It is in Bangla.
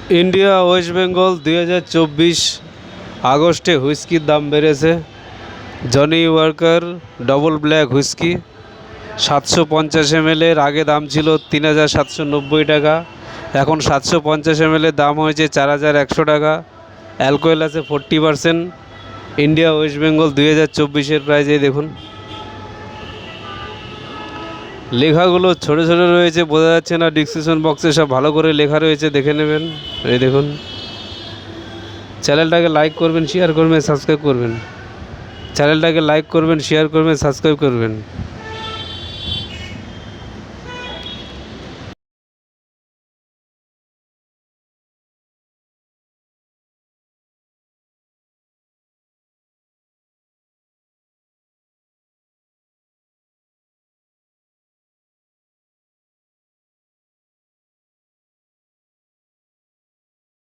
ইন্ডিয়া ওয়েস্ট বেঙ্গল 2024 আগস্টে হুইস্কির দাম বেড়েছে। Johnnie Walker double black whisky 750 ml এর আগে দাম ছিল 3790 টাকা, এখন 750 ml এর দাম হয়েছে 4100 টাকা। অ্যালকোহল আছে 40%। ইন্ডিয়া ওয়েস্ট বেঙ্গল 2024-এর প্রাইস এই দেখুন। লেখাগুলো ছোটো ছোটো রয়েছে, বোঝা যাচ্ছে না। ডিসক্রিপশন বক্সে সব ভালো করে লেখা রয়েছে, দেখে নেবেন। এই দেখুন। চ্যানেলটাকে লাইক করবেন, শেয়ার করবেন, সাবস্ক্রাইব করবেন। চ্যানেলটাকে লাইক করবেন, শেয়ার করবেন, সাবস্ক্রাইব করবেন।